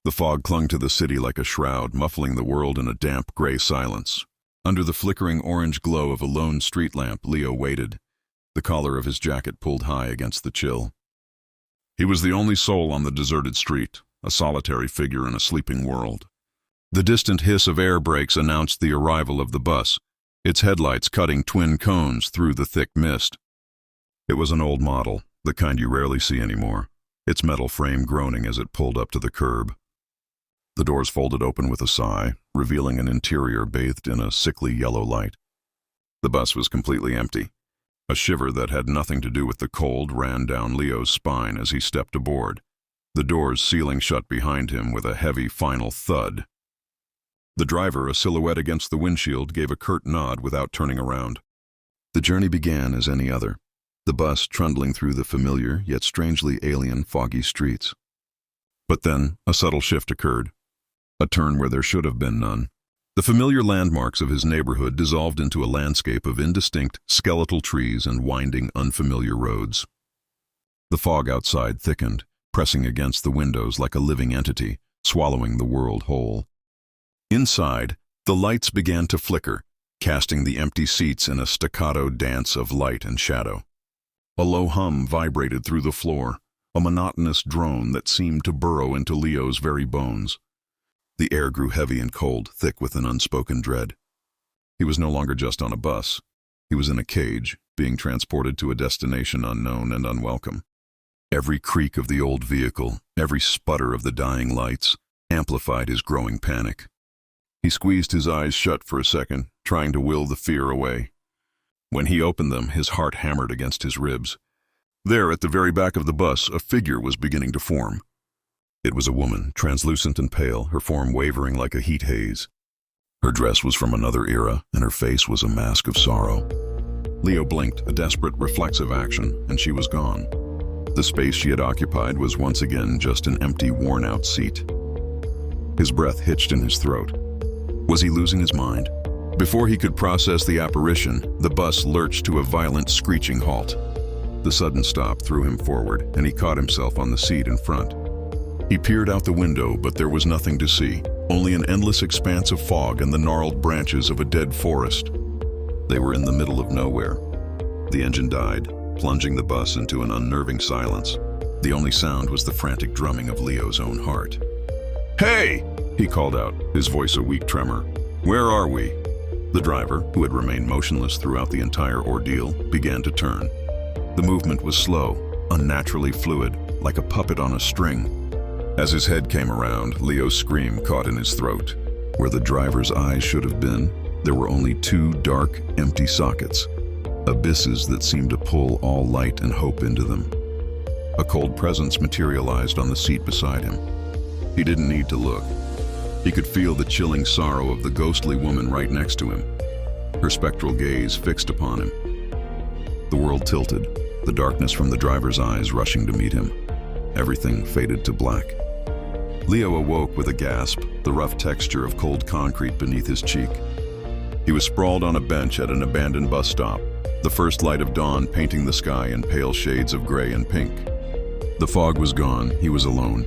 The fog clung to the city like a shroud, muffling the world in a damp, gray silence. Under the flickering orange glow of a lone street lamp, Leo waited, the collar of his jacket pulled high against the chill. He was the only soul on the deserted street, a solitary figure in a sleeping world. The distant hiss of air brakes announced the arrival of the bus, its headlights cutting twin cones through the thick mist. It was an old model, the kind you rarely see anymore, its metal frame groaning as it pulled up to the curb. The doors folded open with a sigh, revealing an interior bathed in a sickly yellow light. The bus was completely empty. A shiver that had nothing to do with the cold ran down Leo's spine as he stepped aboard, the doors sealing shut behind him with a heavy final thud. The driver, a silhouette against the windshield, gave a curt nod without turning around. The journey began as any other, the bus trundling through the familiar yet strangely alien foggy streets. But then a subtle shift occurred, a turn where there should have been none. The familiar landmarks of his neighborhood dissolved into a landscape of indistinct, skeletal trees and winding, unfamiliar roads. The fog outside thickened, pressing against the windows like a living entity, swallowing the world whole. Inside, the lights began to flicker, casting the empty seats in a staccato dance of light and shadow. A low hum vibrated through the floor, a monotonous drone that seemed to burrow into Leo's very bones. The air grew heavy and cold, thick with an unspoken dread. He was no longer just on a bus. He was in a cage, being transported to a destination unknown and unwelcome. Every creak of the old vehicle, every sputter of the dying lights, amplified his growing panic. He squeezed his eyes shut for a second, trying to will the fear away. When he opened them, his heart hammered against his ribs. There, at the very back of the bus, a figure was beginning to form. It was a woman, translucent and pale, her form wavering like a heat haze. Her dress was from another era, and her face was a mask of sorrow. Leo blinked, a desperate, reflexive action, and she was gone. The space she had occupied was once again just an empty, worn-out seat. His breath hitched in his throat. Was he losing his mind? Before he could process the apparition, the bus lurched to a violent, screeching halt. The sudden stop threw him forward, and he caught himself on the seat in front. He peered out the window, but there was nothing to see, only an endless expanse of fog and the gnarled branches of a dead forest. They were in the middle of nowhere. The engine died, plunging the bus into an unnerving silence. The only sound was the frantic drumming of Leo's own heart. "Hey!" he called out, his voice a weak tremor. "Where are we?" The driver, who had remained motionless throughout the entire ordeal, began to turn. The movement was slow, unnaturally fluid, like a puppet on a string. As his head came around, Leo's scream caught in his throat. Where the driver's eyes should have been, there were only two dark, empty sockets, abysses that seemed to pull all light and hope into them. A cold presence materialized on the seat beside him. He didn't need to look. He could feel the chilling sorrow of the ghostly woman right next to him, her spectral gaze fixed upon him. The world tilted, the darkness from the driver's eyes rushing to meet him. Everything faded to black. Leo awoke with a gasp, the rough texture of cold concrete beneath his cheek. He was sprawled on a bench at an abandoned bus stop, the first light of dawn painting the sky in pale shades of gray and pink. The fog was gone, he was alone.